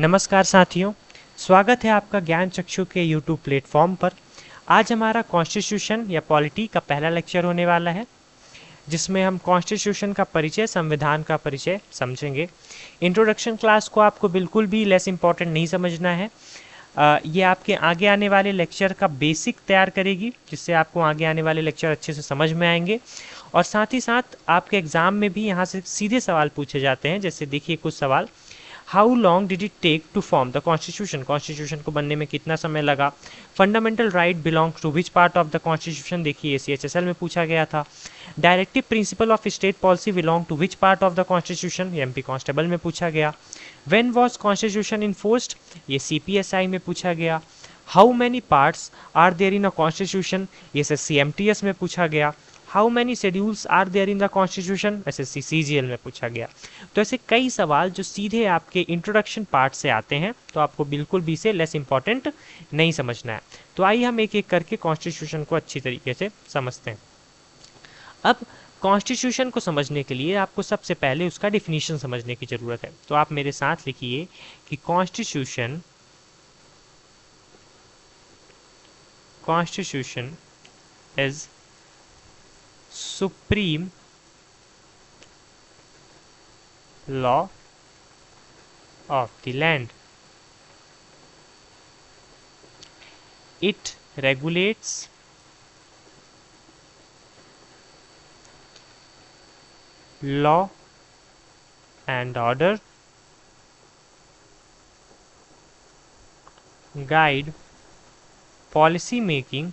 नमस्कार साथियों, स्वागत है आपका ज्ञान चक्षु के यूट्यूब प्लेटफॉर्म पर। आज हमारा कॉन्स्टिट्यूशन या पॉलिटी का पहला लेक्चर होने वाला है, जिसमें हम कॉन्स्टिट्यूशन का परिचय, संविधान का परिचय समझेंगे। इंट्रोडक्शन क्लास को आपको बिल्कुल भी लेस इम्पॉर्टेंट नहीं समझना है। ये आपके आगे आने वाले लेक्चर का बेसिक तैयार करेगी, जिससे आपको आगे आने वाले लेक्चर अच्छे से समझ में आएंगे। और साथ ही साथ आपके एग्जाम में भी यहाँ से सीधे सवाल पूछे जाते हैं। जैसे देखिए कुछ सवाल, how long did it take to form the constitution, constitution को बनने में कितना समय लगा। Fundamental right belongs to which part of the constitution, देखिए CHSL में पूछा गया था। Directive principle of state policy belong to which part of the constitution, ये MP कांस्टेबल में पूछा गया। व्हेन वाज कॉन्स्टिट्यूशन इन्फोर्स्ड, ये CPSI में पूछा गया। How many parts are there in a constitution, ये SSC MTS में पूछा गया। How many schedules are there in the constitution, SSC CGL में पूछा गया। तो ऐसे कई सवाल जो सीधे आपके इंट्रोडक्शन पार्ट से आते हैं, तो आपको बिल्कुल भी इसे लेस इंपॉर्टेंट नहीं समझना है। तो आइए हम एक एक करके कॉन्स्टिट्यूशन को अच्छी तरीके से समझते हैं। अब कॉन्स्टिट्यूशन को समझने के लिए आपको सबसे पहले उसका डिफिनीशन समझने की जरूरत है। तो आप मेरे साथ लिखिए कि constitution is supreme law of the land. It regulates law and order, guide policy making,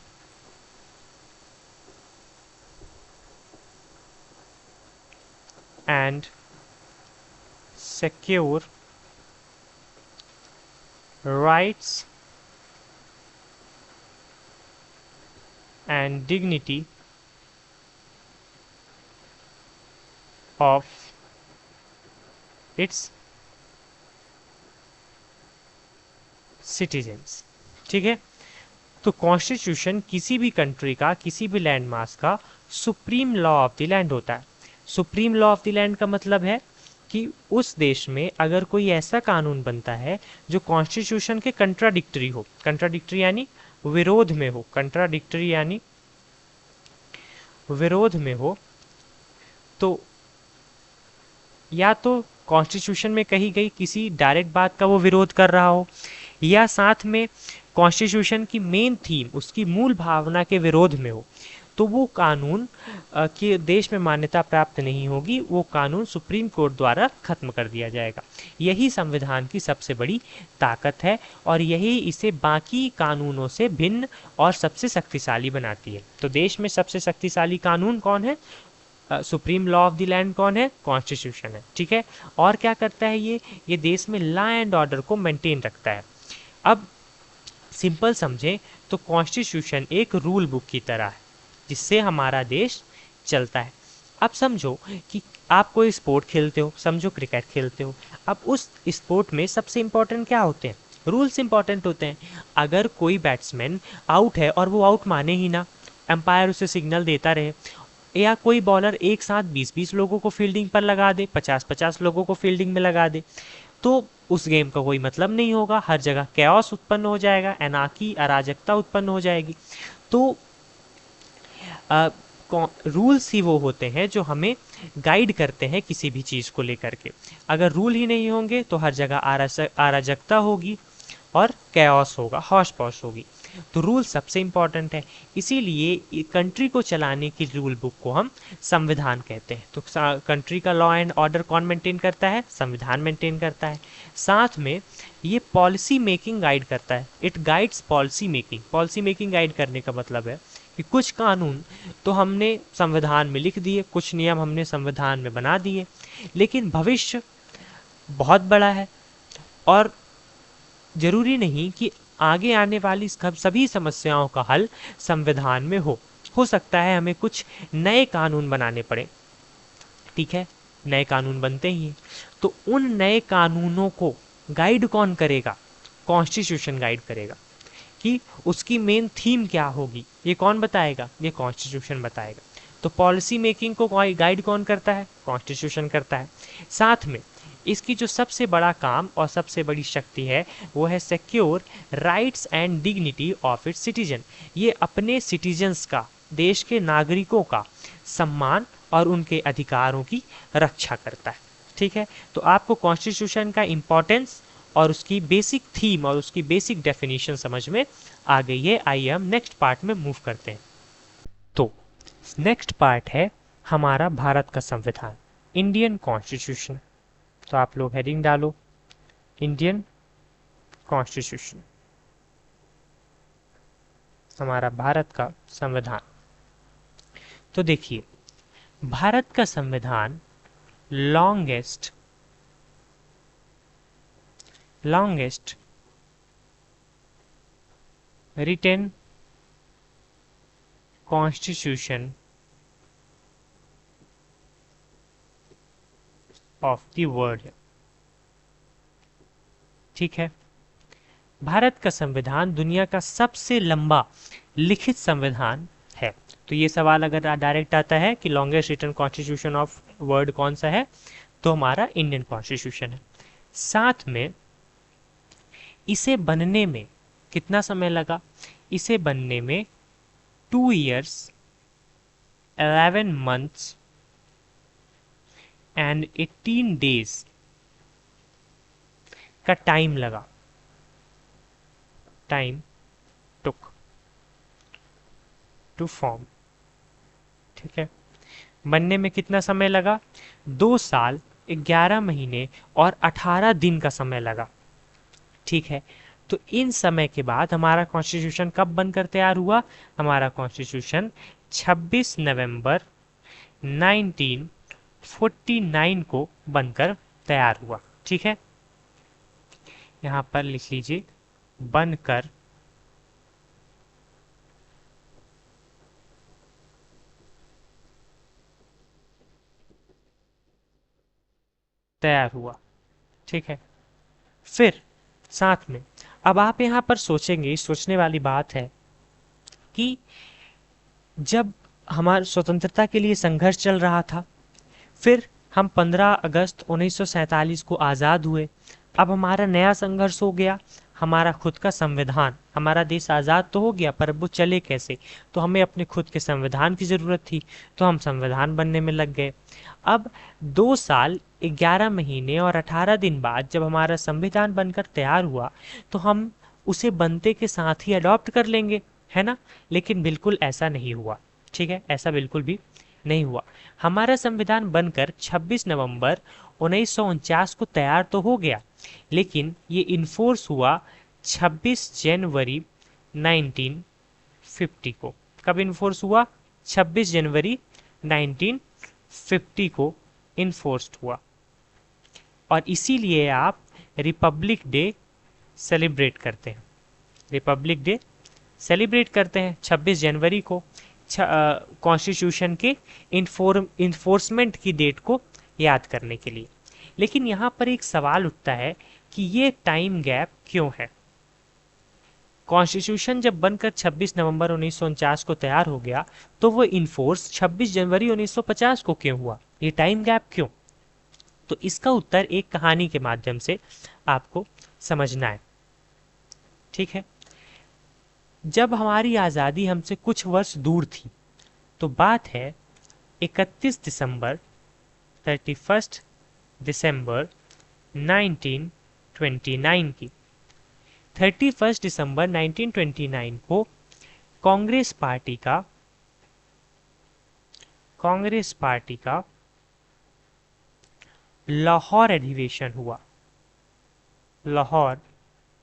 and secure rights and dignity of its citizens। ठीक है, तो कॉन्स्टिट्यूशन किसी भी कंट्री का, किसी भी लैंड मास का supreme law of the land होता है। Supreme law of the land का मतलब है कि उस देश में अगर कोई ऐसा कानून बनता है जो कॉन्स्टिट्यूशन के कंट्राडिक्टरी हो, कंट्राडिक्टरी यानी विरोध में हो, कंट्राडिक्टरी यानी विरोध में हो, तो या तो कॉन्स्टिट्यूशन में कही गई किसी डायरेक्ट बात का वो विरोध कर रहा हो, या साथ में कॉन्स्टिट्यूशन की मेन थीम, उसकी मूल भावना के विरोध में हो, तो वो कानून के देश में मान्यता प्राप्त नहीं होगी। वो कानून सुप्रीम कोर्ट द्वारा खत्म कर दिया जाएगा। यही संविधान की सबसे बड़ी ताकत है और यही इसे बाकी कानूनों से भिन्न और सबसे शक्तिशाली बनाती है। तो देश में सबसे शक्तिशाली कानून कौन है? Supreme law of the land कौन है? कॉन्स्टिट्यूशन है। ठीक है, और क्या करता है ये देश में लॉ एंड ऑर्डर को मेंटेन रखता है। अब सिंपल समझें तो कॉन्स्टिट्यूशन एक रूल बुक की तरह है जिससे हमारा देश चलता है। अब समझो कि आप कोई स्पोर्ट खेलते हो, समझो क्रिकेट खेलते हो। अब उस स्पोर्ट में सबसे इंपॉर्टेंट क्या होते हैं? रूल्स इंपॉर्टेंट होते हैं। अगर कोई बैट्समैन आउट है और वो आउट माने ही ना, एम्पायर उसे सिग्नल देता रहे, या कोई बॉलर एक साथ 20-20 लोगों को फील्डिंग पर लगा दे, 50-50 लोगों को फील्डिंग में लगा दे, तो उस गेम का कोई मतलब नहीं होगा। हर जगह कैओस उत्पन्न हो जाएगा, एनार्की, अराजकता उत्पन्न हो जाएगी। तो रूल्स ही वो होते हैं जो हमें गाइड करते हैं किसी भी चीज़ को लेकर के। अगर रूल ही नहीं होंगे तो हर जगह अराजकता होगी और कैओस होगा, हौश पौश होगी। तो रूल सबसे इंपॉर्टेंट है, इसीलिए कंट्री को चलाने की रूल बुक को हम संविधान कहते हैं। तो कंट्री का लॉ एंड ऑर्डर कौन मेंटेन करता है? संविधान मेंटेन करता है। साथ में ये पॉलिसी मेकिंग गाइड करता है, it guides policy making. Policy making guide करने का मतलब है कि कुछ कानून तो हमने संविधान में लिख दिए, कुछ नियम हमने संविधान में बना दिए, लेकिन भविष्य बहुत बड़ा है और जरूरी नहीं कि आगे आने वाली सभी समस्याओं का हल संविधान में हो सकता है हमें कुछ नए कानून बनाने पड़े। ठीक है, नए कानून बनते ही हैं, तो उन नए कानूनों को गाइड कौन करेगा? कॉन्स्टिट्यूशन गाइड करेगा। कि उसकी मेन थीम क्या होगी, ये कौन बताएगा? ये कॉन्स्टिट्यूशन बताएगा। तो पॉलिसी मेकिंग को गाइड कौन करता है? कॉन्स्टिट्यूशन करता है। साथ में इसकी जो सबसे बड़ा काम और सबसे बड़ी शक्ति है वो है secure rights and dignity of its citizen. ये अपने सिटीजन्स का, देश के नागरिकों का सम्मान और उनके अधिकारों की रक्षा करता है। ठीक है, तो आपको कॉन्स्टिट्यूशन का इम्पोर्टेंस और उसकी बेसिक थीम और उसकी बेसिक डेफिनेशन समझ में आ गई है। आइए हम नेक्स्ट पार्ट में मूव करते हैं। तो नेक्स्ट पार्ट है हमारा भारत का संविधान, इंडियन कॉन्स्टिट्यूशन। तो आप लोग हेडिंग डालो इंडियन कॉन्स्टिट्यूशन, हमारा भारत का संविधान। तो देखिए, भारत का संविधान longest written constitution of the world है। ठीक है, भारत का संविधान दुनिया का सबसे लंबा लिखित संविधान है। तो ये सवाल अगर डायरेक्ट आता है कि longest written constitution of world कौन सा है, तो हमारा इंडियन कॉन्स्टिट्यूशन है। साथ में इसे बनने में कितना समय लगा? इसे बनने में 2 years 11 months एंड 18 days का टाइम लगा। Time took to form. ठीक है, बनने में कितना समय लगा? 2 साल 11 महीने और 18 दिन का समय लगा। ठीक है, तो इन समय के बाद हमारा कॉन्स्टिट्यूशन कब बनकर तैयार हुआ? हमारा कॉन्स्टिट्यूशन 26 नवंबर 1949 को बनकर तैयार हुआ। ठीक है, यहां पर लिख लीजिए बनकर तैयार हुआ। ठीक है, फिर साथ में अब आप यहां पर सोचेंगे, सोचने वाली बात है कि जब हमारे स्वतंत्रता के लिए संघर्ष चल रहा था, फिर हम 15 अगस्त 1947 को आज़ाद हुए। अब हमारा नया संघर्ष हो गया, हमारा खुद का संविधान। हमारा देश आज़ाद तो हो गया, पर अब वो चले कैसे? तो हमें अपने खुद के संविधान की ज़रूरत थी, तो हम संविधान बनने में लग गए। अब 2 साल 11 महीने और 18 दिन बाद जब हमारा संविधान बनकर तैयार हुआ, तो हम उसे बनते के साथ ही अडॉप्ट कर लेंगे, है ना? लेकिन बिल्कुल ऐसा नहीं हुआ। ठीक है, ऐसा बिल्कुल भी नहीं हुआ। हमारा संविधान बनकर 26 नवंबर 1949 को तैयार तो हो गया, लेकिन ये इन्फोर्स हुआ 26 जनवरी 1950 को। कब इन्फोर्स हुआ? 26 जनवरी 1950 को इन्फोर्स्ड हुआ। और इसीलिए आप रिपब्लिक डे सेलिब्रेट करते हैं। रिपब्लिक डे सेलिब्रेट करते हैं 26 जनवरी को, कॉन्स्टिट्यूशन के इन्फोर्समेंट की डेट को याद करने के लिए। लेकिन यहाँ पर एक सवाल उठता है कि ये टाइम गैप क्यों है? कॉन्स्टिट्यूशन जब बनकर 26 नवंबर 1949 को तैयार हो गया, तो वो इन्फोर्स 26 जनवरी 1950 को क्यों हुआ? ये टाइम गैप क्यों? तो इसका उत्तर एक कहानी के माध्यम से आपको समझना है। ठीक है, जब हमारी आज़ादी हमसे कुछ वर्ष दूर थी, तो बात है 31 दिसंबर 1929 की। 31 दिसंबर 1929 को कांग्रेस पार्टी का लाहौर अधिवेशन हुआ। लाहौर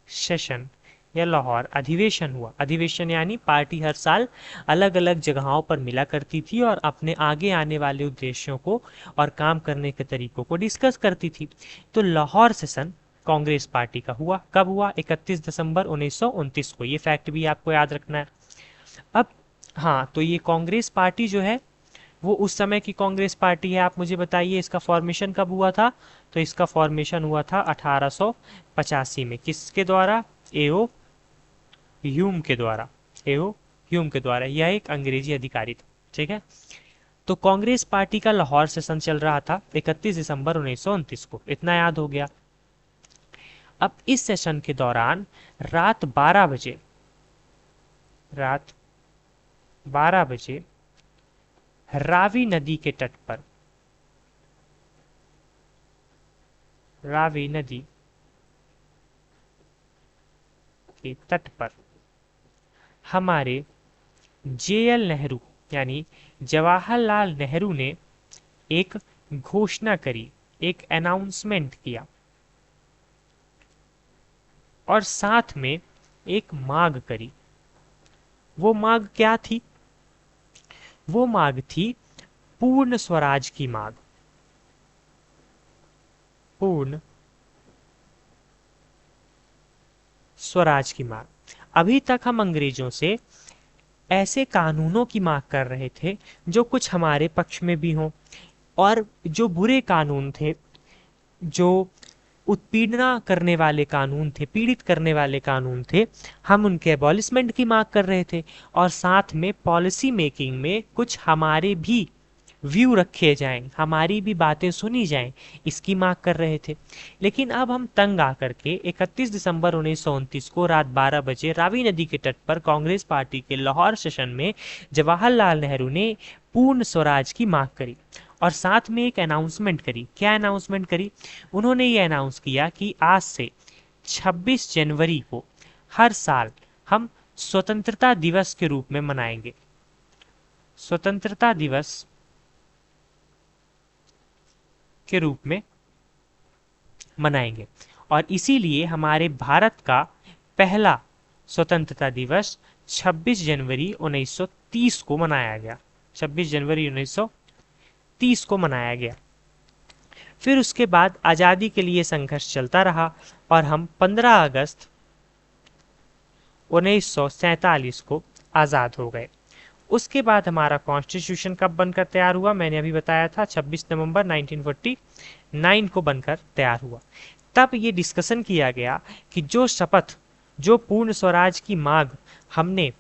सेशन या लाहौर अधिवेशन हुआ। अधिवेशन यानी पार्टी हर साल अलग अलग जगहों पर मिला करती थी और अपने आगे आने वाले उद्देश्यों को और काम करने के तरीकों को डिस्कस करती थी। तो लाहौर सेशन कांग्रेस पार्टी का हुआ। कब हुआ? 31 दिसंबर 1929 को। ये फैक्ट भी आपको याद रखना है। अब हाँ, तो ये कांग्रेस पार्टी जो है वो उस समय की कांग्रेस पार्टी है। आप मुझे बताइए इसका फॉर्मेशन कब हुआ था? तो इसका फॉर्मेशन हुआ था 1885 में। किसके द्वारा? एओ ह्यूम के द्वारा। एओ ह्यूम के द्वारा। यह एक अंग्रेजी अधिकारी था। ठीक है, तो कांग्रेस पार्टी का लाहौर सेशन चल रहा था 31 दिसंबर 1929 को, इतना याद हो गया। अब इस सेशन के दौरान रात 12 बजे रात 12 बजे रावी नदी के तट पर, रावी नदी के तट पर हमारे जेएल नेहरू यानी जवाहरलाल नेहरू ने एक घोषणा करी, एक अनाउंसमेंट किया और साथ में एक मांग करी। वो मांग क्या थी? वो मांग थी पूर्ण स्वराज की मांग। पूर्ण स्वराज की मांग। अभी तक हम अंग्रेजों से ऐसे कानूनों की मांग कर रहे थे जो कुछ हमारे पक्ष में भी हों, और जो बुरे कानून थे, जो उत्पीड़ना करने वाले कानून थे, पीड़ित करने वाले कानून थे, हम उनके एबॉलिशमेंट की मांग कर रहे थे। और साथ में पॉलिसी मेकिंग में कुछ हमारे भी व्यू रखे जाएं, हमारी भी बातें सुनी जाएं, इसकी मांग कर रहे थे। लेकिन अब हम तंग आकर के 31 दिसंबर 1929 को रात 12 बजे रावी नदी के तट पर कांग्रेस पार्टी के लाहौर सेशन में जवाहरलाल नेहरू ने पूर्ण स्वराज की मांग करी और साथ में एक अनाउंसमेंट करी। क्या अनाउंसमेंट करी? उन्होंने ये अनाउंस किया कि आज से 26 जनवरी को हर साल हम स्वतंत्रता दिवस के रूप में मनाएंगे। स्वतंत्रता दिवस के रूप में मनाएंगे और इसीलिए हमारे भारत का पहला स्वतंत्रता दिवस 26 जनवरी 1930 को मनाया गया। 26 जनवरी 1930 को मनाया गया। फिर उसके बाद आज़ादी के लिए संघर्ष चलता रहा और हम 15 अगस्त 1947 को आज़ाद हो गए। उसके बाद हमारा कॉन्स्टिट्यूशन कब बनकर तैयार हुआ? मैंने अभी बताया था 26 नवंबर 1949 को बनकर तैयार हुआ। तब ये डिस्कशन किया गया कि जो शपथ, जो पूर्ण स्वराज की मांग हमने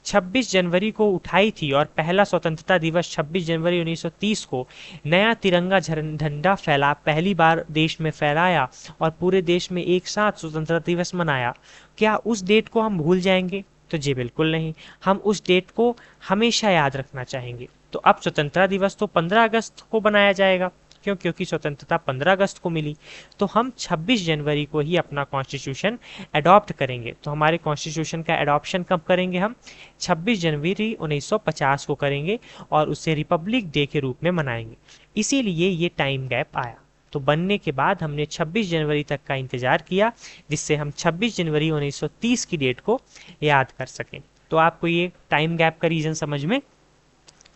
26 जनवरी को उठाई थी और पहला स्वतंत्रता दिवस 26 जनवरी 1930 को नया तिरंगा झंडा फैला, पहली बार देश में फहराया और पूरे देश में एक साथ स्वतंत्रता दिवस मनाया, क्या उस डेट को हम भूल जाएंगे? तो जी बिल्कुल नहीं, हम उस डेट को हमेशा याद रखना चाहेंगे। तो अब स्वतंत्रता दिवस तो 15 अगस्त को बनाया जाएगा, क्यों? क्योंकि स्वतंत्रता 15 अगस्त को मिली। तो हम 26 जनवरी को ही अपना कॉन्स्टिट्यूशन अडॉप्ट करेंगे। तो हमारे कॉन्स्टिट्यूशन का अडॉप्शन कब करेंगे? हम 26 जनवरी 1950 को करेंगे और उसे रिपब्लिक डे के रूप में मनाएंगे। इसीलिए ये टाइम गैप आया। तो बनने के बाद हमने 26 जनवरी तक का इंतजार किया, जिससे हम 26 जनवरी 1930 की डेट को याद कर सकें। तो आपको ये टाइम गैप का रीजन समझ में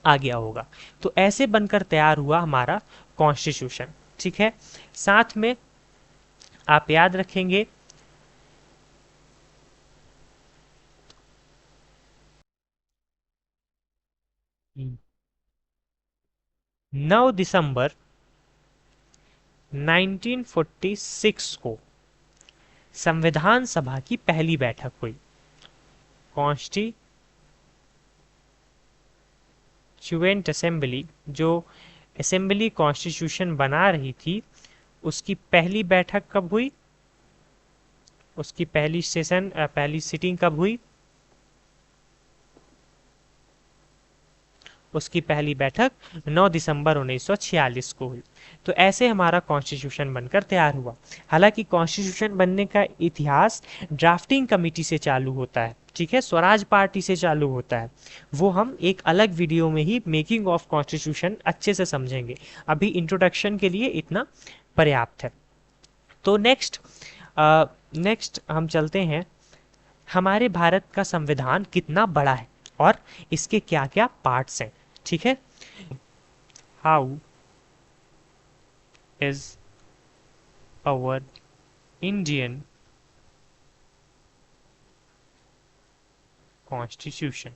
आ गया होगा। तो ऐसे बनकर तैयार हुआ हमारा कॉन्स्टिट्यूशन। ठीक है, साथ में आप याद रखेंगे 9 दिसंबर 1946 को संविधान सभा की पहली बैठक हुई। कॉन्स्टिट्यूएंट असेंबली, जो असेंबली कॉन्स्टिट्यूशन बना रही थी, उसकी पहली बैठक कब हुई? उसकी पहली सीटिंग कब हुई? उसकी पहली बैठक 9 दिसंबर 1946 को हुई। तो ऐसे हमारा कॉन्स्टिट्यूशन बनकर तैयार हुआ। हालांकि कॉन्स्टिट्यूशन बनने का इतिहास ड्राफ्टिंग कमेटी से चालू होता है, ठीक है, स्वराज पार्टी से चालू होता है। वो हम एक अलग वीडियो में ही मेकिंग ऑफ कॉन्स्टिट्यूशन अच्छे से समझेंगे। अभी इंट्रोडक्शन के लिए इतना पर्याप्त है। तो नेक्स्ट हम चलते हैं, हमारे भारत का संविधान कितना बड़ा है और इसके क्या क्या पार्ट्स हैं। ठीक है, how is our Indian constitution?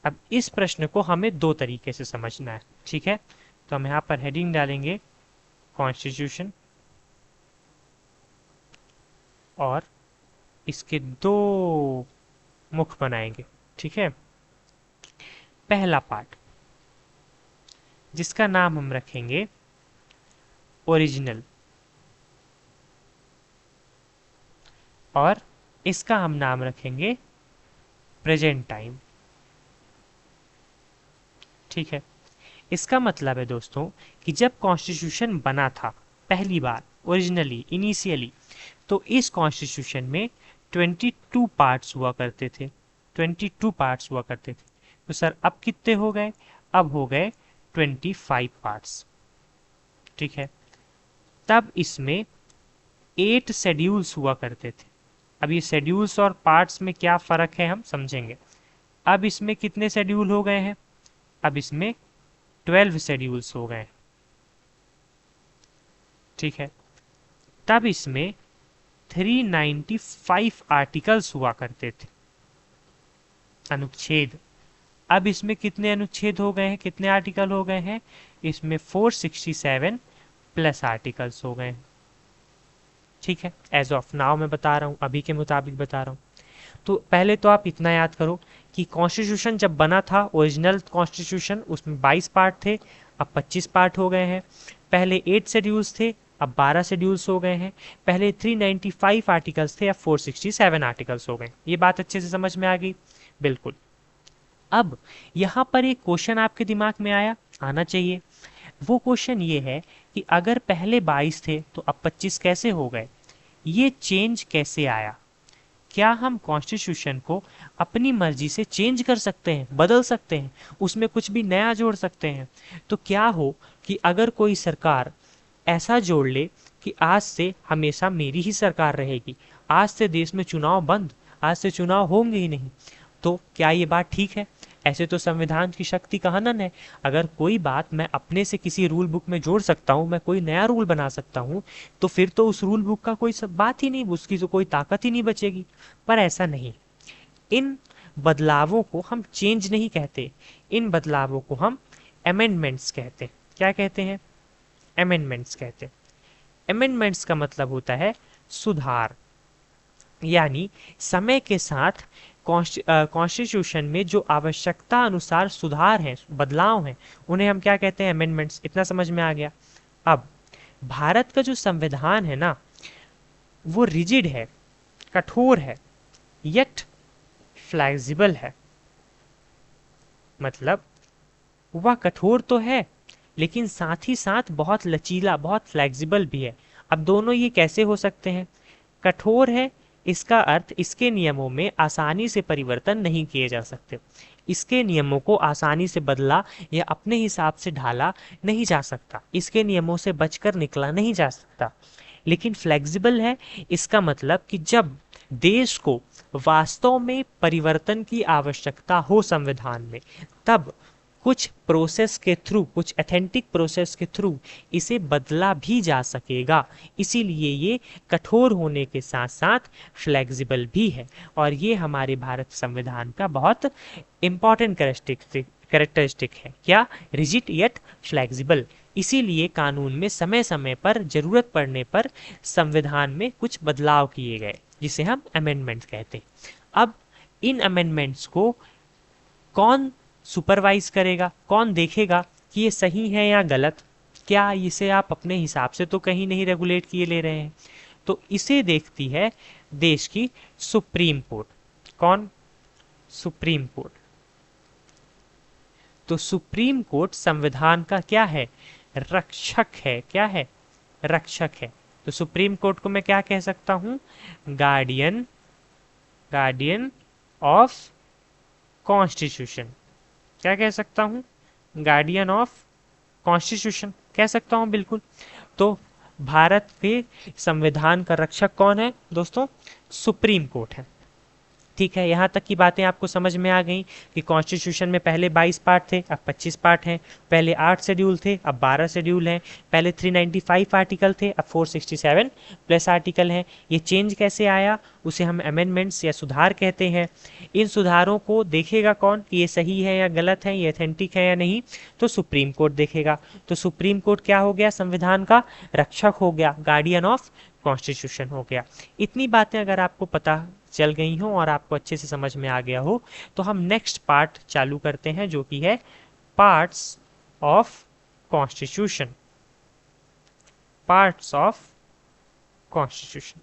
अब इस प्रश्न को हमें दो तरीके से समझना है। ठीक है, तो हम यहाँ पर हेडिंग डालेंगे कॉन्स्टिट्यूशन और इसके दो मुख बनाएंगे। ठीक है, पहला पार्ट जिसका नाम हम रखेंगे ओरिजिनल, और इसका हम नाम रखेंगे प्रेजेंट टाइम। ठीक है, इसका मतलब है दोस्तों कि जब कॉन्स्टिट्यूशन बना था पहली बार ओरिजिनली इनिशियली, तो इस कॉन्स्टिट्यूशन में 22 पार्ट्स हुआ करते थे। 22 पार्ट्स हुआ करते थे। तो सर अब कितने हो गए? अब हो गए 25 पार्ट्स। ठीक है, तब इसमें 8 शेड्यूल्स हुआ करते थे। अब ये शेड्यूल्स और पार्ट्स में क्या फर्क है हम समझेंगे। अब इसमें कितने शेड्यूल हो गए हैं? अब इसमें 12 शेड्यूल्स हो गए। ठीक है, तब इसमें 395 आर्टिकल्स हुआ करते थे, अनुच्छेद। अब इसमें कितने अनुच्छेद हो गए हैं, कितने आर्टिकल हो गए हैं? इसमें 467 प्लस आर्टिकल्स हो गए हैं। ठीक है, एज ऑफ नाउ मैं बता रहा हूं, अभी के मुताबिक बता रहा हूं। तो पहले तो आप इतना याद करो कि कॉन्स्टिट्यूशन जब बना था ओरिजिनल कॉन्स्टिट्यूशन, उसमें 22 पार्ट थे, अब 25 पार्ट हो गए हैं। पहले 8 शेड्यूल्स थे, अब 12 शेड्यूल्स हो गए हैं। पहले 395 आर्टिकल्स थे, अब 467 आर्टिकल्स हो गए। ये बात अच्छे से समझ में आ गई? बिल्कुल। अब यहाँ पर एक क्वेश्चन आपके दिमाग में आना चाहिए। वो क्वेश्चन ये है कि अगर पहले 22 थे तो अब 25 कैसे हो गए? ये चेंज कैसे आया? क्या हम कॉन्स्टिट्यूशन को अपनी मर्जी से चेंज कर सकते हैं, बदल सकते हैं, उसमें कुछ भी नया जोड़ सकते हैं? तो क्या हो कि अगर कोई सरकार ऐसा जोड़ ले कि आज से हमेशा मेरी ही सरकार रहेगी, आज से देश में चुनाव बंद, आज से चुनाव होंगे ही नहीं, तो क्या ये बात ठीक है? ऐसे तो संविधान की शक्ति का हनन है। अगर कोई बात मैं अपने से किसी रूल बुक में जोड़ सकता हूँ, मैं कोई नया रूल बना सकता हूँ, तो फिर तो उस रूल बुक का कोई बात ही नहीं, उसकी तो कोई ताकत ही नहीं बचेगी। पर ऐसा नहीं, इन बदलावों को हम चेंज नहीं कहते, इन बदलावों को हम अमेंडमेंट्स कहते हैं। क्या कहते हैं? अमेंडमेंट्स कहते हैं। अमेंडमेंट्स का मतलब होता है सुधार, यानी समय के साथ कॉन्स्टिट्यूशन में जो आवश्यकता अनुसार सुधार हैं, बदलाव हैं, उन्हें हम क्या कहते हैं? अमेंडमेंट्स। इतना समझ में आ गया? अब भारत का जो संविधान है ना, वो रिजिड है, कठोर है, येट फ्लेक्सिबल है। मतलब वह कठोर तो है, लेकिन साथ ही साथ बहुत लचीला, बहुत फ्लेक्सिबल भी है। अब दोनों ये कैसे हो सकते हैं? कठोर है, इसका अर्थ इसके नियमों में आसानी से परिवर्तन नहीं किए जा सकते, इसके नियमों को आसानी से बदला या अपने हिसाब से ढाला नहीं जा सकता, इसके नियमों से बचकर निकला नहीं जा सकता। लेकिन फ्लेक्सिबल है, इसका मतलब कि जब देश को वास्तव में परिवर्तन की आवश्यकता हो संविधान में, तब कुछ प्रोसेस के थ्रू, कुछ अथेंटिक प्रोसेस के थ्रू इसे बदला भी जा सकेगा। इसीलिए ये कठोर होने के साथ साथ फ्लेक्सिबल भी है, और ये हमारे भारत संविधान का बहुत इम्पॉर्टेंट कैरेक्टरिस्टिक है। क्या? Rigid yet flexible. इसीलिए कानून में समय समय पर जरूरत पड़ने पर संविधान में कुछ बदलाव किए गए, जिसे हम अमेंडमेंट कहते हैं। अब इन अमेंडमेंट्स को कौन सुपरवाइज करेगा, कौन देखेगा कि ये सही है या गलत? क्या इसे आप अपने हिसाब से तो कहीं नहीं रेगुलेट किए ले रहे हैं? तो इसे देखती है देश की सुप्रीम कोर्ट। कौन? Supreme court. तो सुप्रीम कोर्ट संविधान का क्या है? रक्षक है। क्या है? रक्षक है। तो सुप्रीम कोर्ट को मैं क्या कह सकता हूं? Guardian, guardian of constitution. क्या कह सकता हूं? गार्डियन ऑफ कॉन्स्टिट्यूशन कह सकता हूं, बिल्कुल। तो भारत के संविधान का रक्षक कौन है दोस्तों? सुप्रीम कोर्ट है। ठीक है, यहाँ तक की बातें आपको समझ में आ गई कि कॉन्स्टिट्यूशन में पहले 22 पार्ट थे, अब 25 पार्ट हैं। पहले 8 शेड्यूल थे, अब 12 शेड्यूल हैं। पहले 395 आर्टिकल थे, अब 467 प्लस आर्टिकल हैं। ये चेंज कैसे आया? उसे हम अमेंडमेंट्स या सुधार कहते हैं। इन सुधारों को देखेगा कौन कि ये सही है या गलत है, ये ऑथेंटिक है या नहीं? तो सुप्रीम कोर्ट देखेगा। तो सुप्रीम कोर्ट क्या हो गया? संविधान का रक्षक हो गया, गार्डियन ऑफ कॉन्स्टिट्यूशन हो गया। इतनी बातें अगर आपको पता चल गई हों और आपको अच्छे से समझ में आ गया हो, तो हम नेक्स्ट पार्ट चालू करते हैं जो कि है parts of constitution. Parts of constitution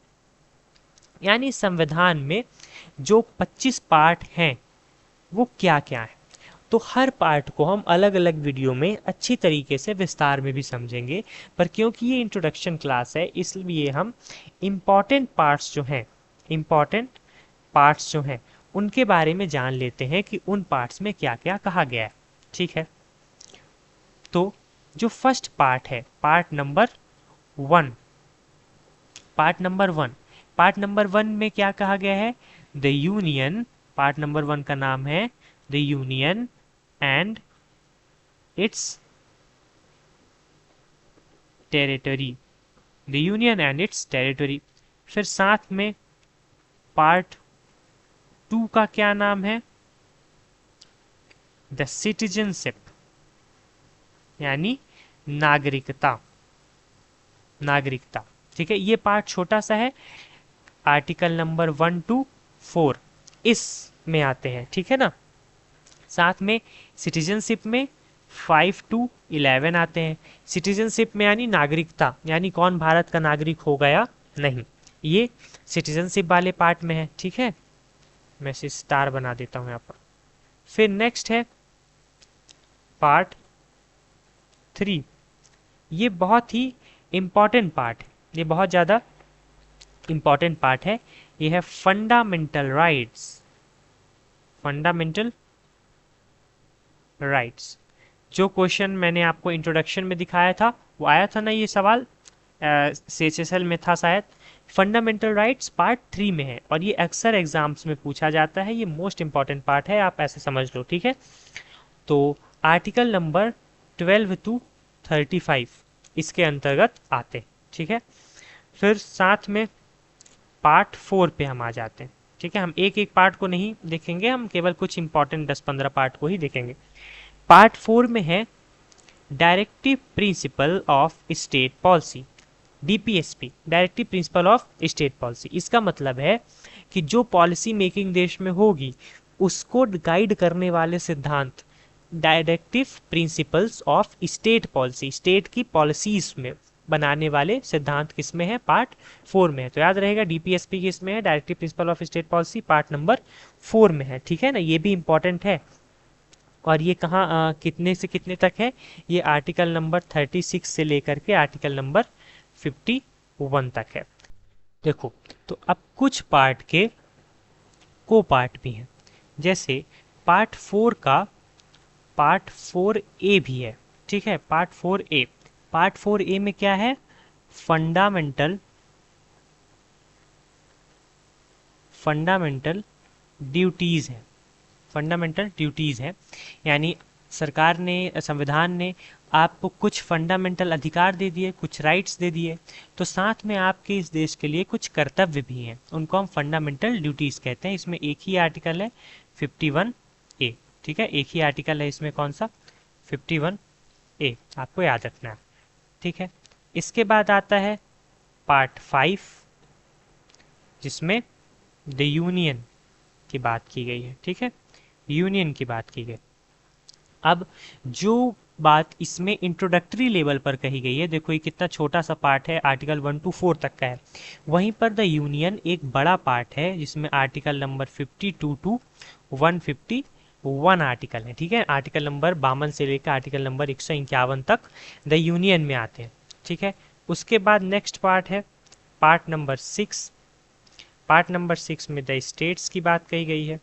यानी संविधान में जो 25 पार्ट हैं वो क्या क्या है। तो हर पार्ट को हम अलग अलग वीडियो में अच्छी तरीके से विस्तार में भी समझेंगे, पर क्योंकि ये इंट्रोडक्शन क्लास है इसलिए हम इम्पॉर्टेंट पार्ट्स जो हैं, इम्पॉर्टेंट पार्ट्स जो हैं उनके बारे में जान लेते हैं कि उन पार्ट्स में क्या क्या कहा गया है। ठीक है, तो जो फर्स्ट पार्ट है पार्ट नंबर 1, पार्ट नंबर 1 में क्या कहा गया है, द यूनियन, पार्ट नंबर 1 का नाम है the union and it's territory, the union and it's territory. फिर साथ में पार्ट 2 का क्या नाम है, द सिटीजनशिप यानी नागरिकता, नागरिकता। ठीक है, ये पार्ट छोटा सा है, आर्टिकल नंबर 1 to 4 इस में आते हैं। ठीक है ना, साथ में सिटीजनशिप में 5 to 11 आते हैं। सिटीजनशिप में यानी नागरिकता, यानी कौन भारत का नागरिक हो गया नहीं, ये सिटीजनशिप वाले पार्ट में है। ठीक है, मैं इसे स्टार बना देता हूं यहाँ पर। फिर नेक्स्ट है पार्ट 3, ये बहुत ही इंपॉर्टेंट पार्ट है, ये बहुत ज़्यादा इंपॉर्टेंट पार्ट है। ये है फंडामेंटल राइट्स, फंडामेंटल राइट्स। जो क्वेश्चन मैंने आपको इंट्रोडक्शन में दिखाया था वो आया था ना, ये सवाल CHSL में था शायद। फंडामेंटल राइट्स पार्ट 3 में है और ये अक्सर एग्जाम्स में पूछा जाता है, ये मोस्ट इंपॉर्टेंट पार्ट है, आप ऐसे समझ लो। ठीक है, तो आर्टिकल नंबर 12 to 35 इसके अंतर्गत आते। ठीक है, फिर साथ में पार्ट 4 पे हम आ जाते हैं। ठीक है, हम एक एक पार्ट को नहीं देखेंगे, हम केवल कुछ इंपॉर्टेंट 10-15 पार्ट को ही देखेंगे। पार्ट 4 में है directive principle of state policy, DPSP, directive principle of state policy. इसका मतलब है कि जो पॉलिसी मेकिंग देश में होगी उसको गाइड करने वाले सिद्धांत, directive principles of state policy, state की पॉलिसीज में बनाने वाले सिद्धांत किस में है, पार्ट 4 में है। तो याद रहेगा DPSP किस में है, directive principle of state policy, part number 4 में है। ठीक है ना, ये भी इंपॉर्टेंट है। और ये कहाँ कितने से कितने तक है, ये आर्टिकल नंबर 36 से लेकर के आर्टिकल नंबर 51 तक है। देखो, तो अब कुछ पार्ट के को पार्ट भी हैं, जैसे पार्ट 4 का पार्ट 4A भी है। ठीक है, पार्ट 4A, पार्ट 4A में क्या है, फंडामेंटल ड्यूटीज है, फंडामेंटल ड्यूटीज है। यानी सरकार ने, संविधान ने आपको कुछ फंडामेंटल अधिकार दे दिए, कुछ राइट्स दे दिए, तो साथ में आपके इस देश के लिए कुछ कर्तव्य भी हैं, उनको हम फंडामेंटल ड्यूटीज कहते हैं। इसमें एक ही आर्टिकल है 51A। ठीक है, एक ही आर्टिकल है इसमें, कौन सा, 51A, आपको याद रखना है। ठीक है, इसके बाद आता है पार्ट 5 जिसमें द यूनियन की बात की गई है। ठीक है, यूनियन की बात की गई। अब जो बात इसमें इंट्रोडक्टरी लेवल पर कही गई है, देखो ये कितना छोटा सा पार्ट है, आर्टिकल 1 to 4 तक का है। वहीं पर द यूनियन एक बड़ा पार्ट है जिसमें आर्टिकल नंबर 52 to 151 आर्टिकल है। ठीक है, आर्टिकल नंबर 52 से लेकर आर्टिकल नंबर 151 तक द यूनियन में आते हैं। ठीक है, उसके बाद नेक्स्ट पार्ट है पार्ट नंबर 6। पार्ट नंबर 6 में द स्टेट्स की बात कही गई है,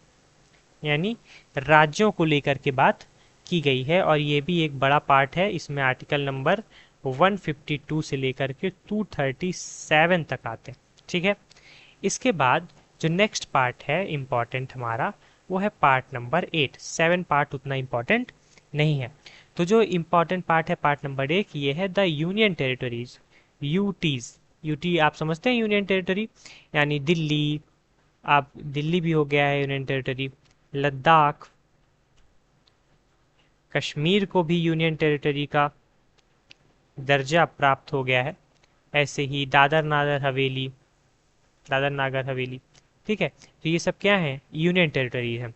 यानी राज्यों को लेकर के बात की गई है, और ये भी एक बड़ा पार्ट है। इसमें आर्टिकल नंबर 152 से लेकर के 237 तक आते हैं। ठीक है, इसके बाद जो नेक्स्ट पार्ट है इम्पॉर्टेंट हमारा, वो है पार्ट नंबर 8। 7 पार्ट उतना इम्पॉर्टेंट नहीं है। तो जो इम्पॉर्टेंट पार्ट है पार्ट नंबर 1, ये है the union territories, UTs. UT आप समझते हैं यूनियन टेरिटरी, यानी दिल्ली, आप दिल्ली भी हो गया है यूनियन टेरिटरी, लद्दाख, कश्मीर को भी यूनियन टेरिटरी का दर्जा प्राप्त हो गया है। ऐसे ही दादर नागर हवेली, दादर नागर हवेली। ठीक है, तो ये सब क्या है, यूनियन टेरिटरी है।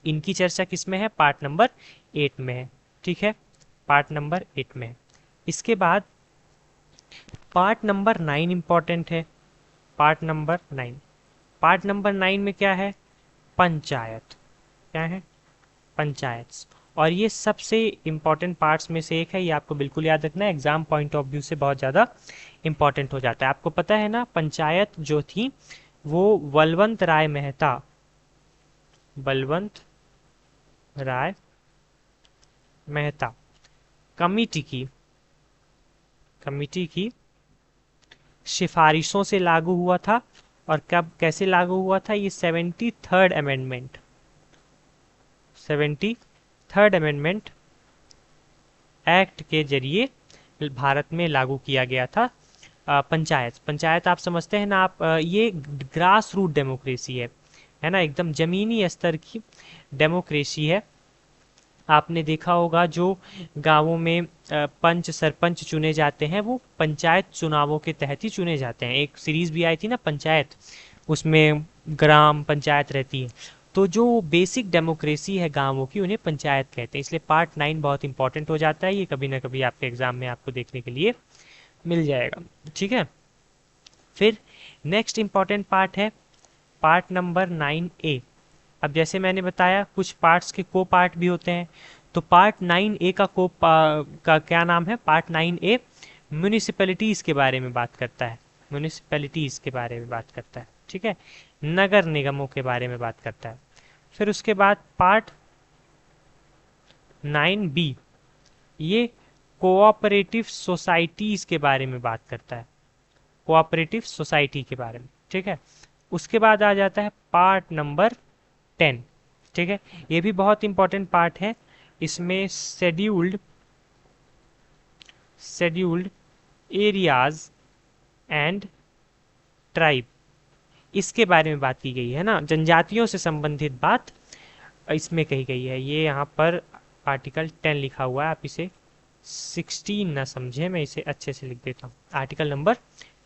इनकी चर्चा किस में है, पार्ट नंबर 8 में है। ठीक है, पार्ट नंबर 8 में है। इसके बाद पार्ट नंबर 9 इंपॉर्टेंट है। पार्ट नंबर 9, पार्ट नंबर 9 में क्या है, पंचायत। क्या है, पंचायत। और ये सबसे इम्पॉर्टेंट पार्ट्स में से एक है, ये आपको बिल्कुल याद रखना है, एग्जाम पॉइंट ऑफ व्यू से बहुत ज़्यादा इम्पॉर्टेंट हो जाता है। आपको पता है ना, पंचायत जो थी वो बलवंत राय मेहता, बलवंत राय मेहता कमिटी की सिफारिशों से लागू हुआ था। और कब कैसे लागू हुआ था, ये 73rd amendment, 73rd amendment act के जरिए भारत में लागू किया गया था। पंचायत आप समझते हैं ना आप, ये ग्रास रूट डेमोक्रेसी है ना, एकदम जमीनी स्तर की डेमोक्रेसी है। आपने देखा होगा जो गांवों में पंच सरपंच चुने जाते हैं वो पंचायत चुनावों के तहत ही चुने जाते हैं। एक सीरीज भी आई थी ना पंचायत, उसमें ग्राम पंचायत रहती है। तो जो बेसिक डेमोक्रेसी है गांवों की, उन्हें पंचायत कहते हैं। इसलिए पार्ट 9 बहुत इंपॉर्टेंट हो जाता है, ये कभी ना कभी आपके एग्जाम में आपको देखने के लिए मिल जाएगा। ठीक है, फिर नेक्स्ट इंपॉर्टेंट पार्ट है पार्ट नंबर 9A। अब जैसे मैंने बताया कुछ पार्ट्स के को पार्ट भी होते हैं, तो पार्ट 9A का क्या नाम है, पार्ट 9A म्यूनिसिपैलिटीज़ के बारे में बात करता है। म्यूनिसिपैलिटीज़ के बारे में बात करता है, ठीक है, नगर निगमों के बारे में बात करता है। फिर उसके बाद पार्ट 9B, ये कोऑपरेटिव सोसाइटीज़ के बारे में बात करता है, कोऑपरेटिव सोसाइटी के बारे में। ठीक है, उसके बाद आ जाता है पार्ट नंबर 10। ठीक है, ये भी बहुत इंपॉर्टेंट पार्ट है। इसमें शेड्यूल्ड एरियाज एंड ट्राइब, इसके बारे में बात की गई है ना, जनजातियों से संबंधित बात इसमें कही गई है। ये यहाँ पर आर्टिकल 10 लिखा हुआ है, आप इसे 16 ना समझे, मैं इसे अच्छे से लिख देता हूँ। आर्टिकल नंबर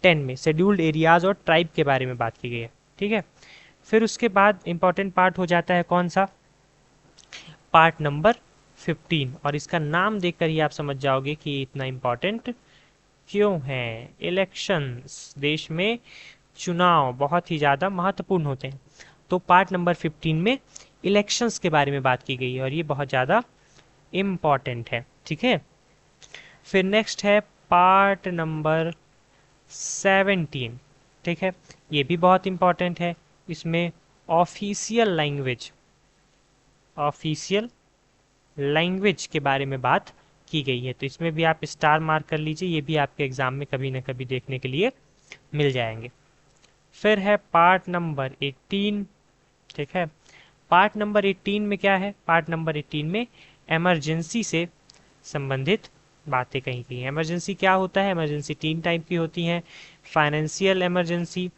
10 में शेड्यूल्ड एरियाज और ट्राइब के बारे में बात की गई है। ठीक है, फिर उसके बाद इंपॉर्टेंट पार्ट हो जाता है कौन सा, पार्ट नंबर 15। और इसका नाम देखकर ही आप समझ जाओगे कि इतना इंपॉर्टेंट क्यों है। इलेक्शंस, देश में चुनाव बहुत ही ज़्यादा महत्वपूर्ण होते हैं। तो पार्ट नंबर 15 में इलेक्शंस के बारे में बात की गई है और ये बहुत ज़्यादा इम्पॉर्टेंट है। ठीक है, फिर नेक्स्ट है पार्ट नंबर 17। ठीक है, ये भी बहुत इम्पॉर्टेंट है। इसमें ऑफिशियल लैंग्वेज के बारे में बात की गई है। तो इसमें भी आप स्टार मार्क कर लीजिए, ये भी आपके एग्जाम में कभी ना कभी देखने के लिए मिल जाएंगे। फिर है पार्ट नंबर 18। ठीक है, पार्ट नंबर 18 में क्या है, पार्ट नंबर 18 में इमरजेंसी से संबंधित बातें कही गई हैं। इमरजेंसी क्या होता है, इमरजेंसी 3 टाइप की होती हैं, फाइनेंशियल इमरजेंसी,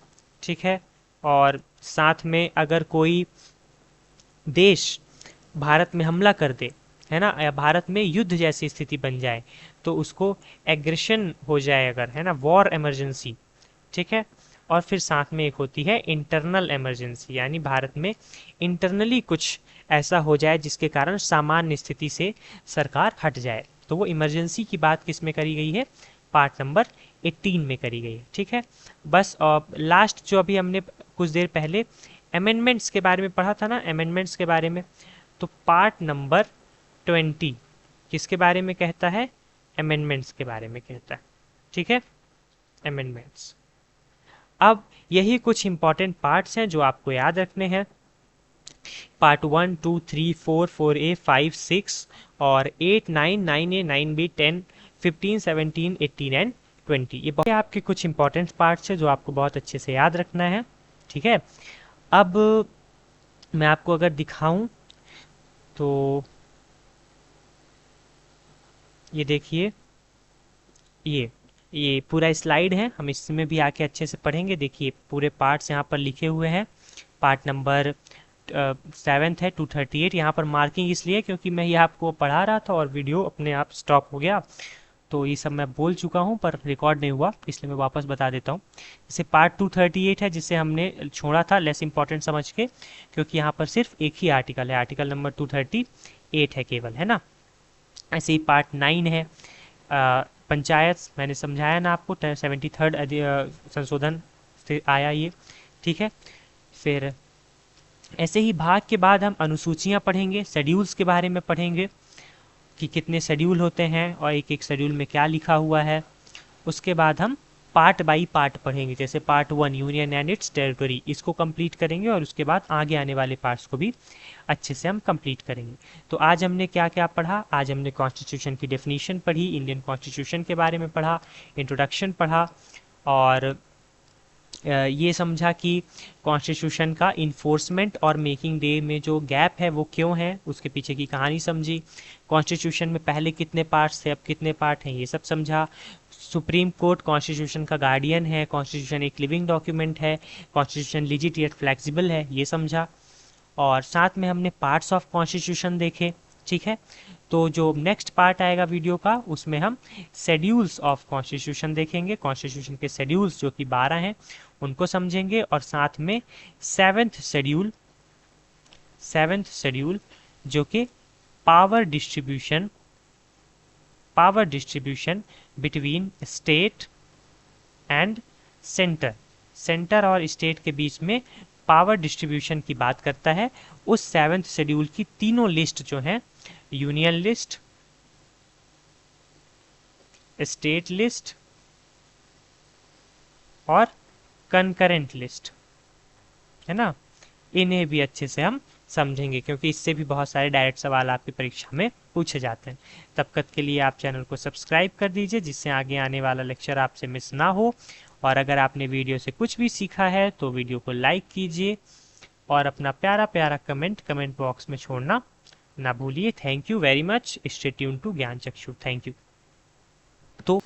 ठीक है, और साथ में अगर कोई देश भारत में हमला कर दे, है ना, या भारत में युद्ध जैसी स्थिति बन जाए तो उसको एग्रेशन हो जाए अगर, है ना, वॉर इमरजेंसी। ठीक है, और फिर साथ में एक होती है इंटरनल इमरजेंसी, यानी भारत में इंटरनली कुछ ऐसा हो जाए जिसके कारण सामान्य स्थिति से सरकार हट जाए। तो वो इमरजेंसी की बात किस में करी गई है, पार्ट नंबर 18 में करी गई है। ठीक है, बस लास्ट जो अभी हमने कुछ देर पहले अमेंडमेंट्स के बारे में पढ़ा था ना, अमेंडमेंट्स के बारे में, तो पार्ट नंबर 20 किसके बारे में कहता है, अमेंडमेंट्स के बारे में कहता है। ठीक है, अमेंडमेंट्स। अब यही कुछ इंपॉर्टेंट पार्ट्स हैं जो आपको याद रखने हैं। पार्ट 1, 2, 3, 4, 4A, 5, 6 और 8, 9, 9A, 9B, 10, 15, 17, 18 एंड 20। ये बहुत आपके कुछ इंपॉर्टेंट पार्ट्स हैं जो आपको बहुत अच्छे से याद रखना है। ठीक है, अब मैं आपको अगर दिखाऊं तो ये देखिए, ये पूरा स्लाइड है, हम इसमें भी आके अच्छे से पढ़ेंगे। देखिए पूरे पार्ट्स यहाँ पर लिखे हुए हैं। पार्ट नंबर 7 है 238। यहाँ पर मार्किंग इसलिए क्योंकि मैं ये आपको पढ़ा रहा था और वीडियो अपने आप स्टॉप हो गया, तो ये सब मैं बोल चुका हूँ पर रिकॉर्ड नहीं हुआ, इसलिए मैं वापस बता देता हूँ। जैसे पार्ट 238 है जिसे हमने छोड़ा था लेस इंपॉर्टेंट समझ के, क्योंकि यहाँ पर सिर्फ एक ही आर्टिकल है, आर्टिकल नंबर 238 है केवल, है ना। ऐसे ही पार्ट 9 है पंचायत, मैंने समझाया ना आपको, 73rd संशोधन से आया ये, ठीक है। फिर ऐसे ही भाग के बाद हम अनुसूचियाँ पढ़ेंगे, शेड्यूल्स के बारे में पढ़ेंगे कि कितने शेड्यूल होते हैं और एक एक शेड्यूल में क्या लिखा हुआ है। उसके बाद हम पार्ट बाई पार्ट पढ़ेंगे, जैसे part 1 union and it's territory, इसको कंप्लीट करेंगे और उसके बाद आगे आने वाले पार्ट्स को भी अच्छे से हम कंप्लीट करेंगे। तो आज हमने क्या क्या पढ़ा, आज हमने कॉन्स्टिट्यूशन की डेफिनेशन पढ़ी, इंडियन कॉन्स्टिट्यूशन के बारे में पढ़ा, इंट्रोडक्शन पढ़ा, और ये समझा कि कॉन्स्टिट्यूशन का इन्फोर्समेंट और मेकिंग डे में जो गैप है वो क्यों है, उसके पीछे की कहानी समझी। कॉन्स्टिट्यूशन में पहले कितने पार्ट्स थे, अब कितने पार्ट हैं, ये सब समझा। सुप्रीम कोर्ट कॉन्स्टिट्यूशन का गार्डियन है, कॉन्स्टिट्यूशन एक लिविंग डॉक्यूमेंट है, कॉन्स्टिट्यूशन लिजिट येट फ्लेक्सिबल है, ये समझा। और साथ में हमने पार्ट्स ऑफ कॉन्स्टिट्यूशन देखे, ठीक है। तो जो नेक्स्ट पार्ट आएगा वीडियो का उसमें हम शेड्यूल्स ऑफ कॉन्स्टिट्यूशन देखेंगे, कॉन्स्टिट्यूशन के शेड्यूल्स जो कि 12 हैं उनको समझेंगे, और साथ में सेवेंथ शेड्यूल जो कि power distribution between state and centre और स्टेट के बीच में पावर डिस्ट्रीब्यूशन की बात करता है। उस सेवेंथ शेड्यूल की तीनों लिस्ट जो हैं, यूनियन लिस्ट, स्टेट लिस्ट और कंकरेंट लिस्ट, है ना, इन्हें भी अच्छे से हम समझेंगे, क्योंकि इससे भी बहुत सारे डायरेक्ट सवाल आपकी परीक्षा में पूछे जाते हैं। तब तक के लिए आप चैनल को सब्सक्राइब कर दीजिए, जिससे आगे आने वाला लेक्चर आपसे मिस ना हो। और अगर आपने वीडियो से कुछ भी सीखा है तो वीडियो को लाइक कीजिए और अपना प्यारा प्यारा कमेंट बॉक्स में छोड़ना ना भूलिए। Thank you very much, stay tune to Gyan Chakshu, thank you. तो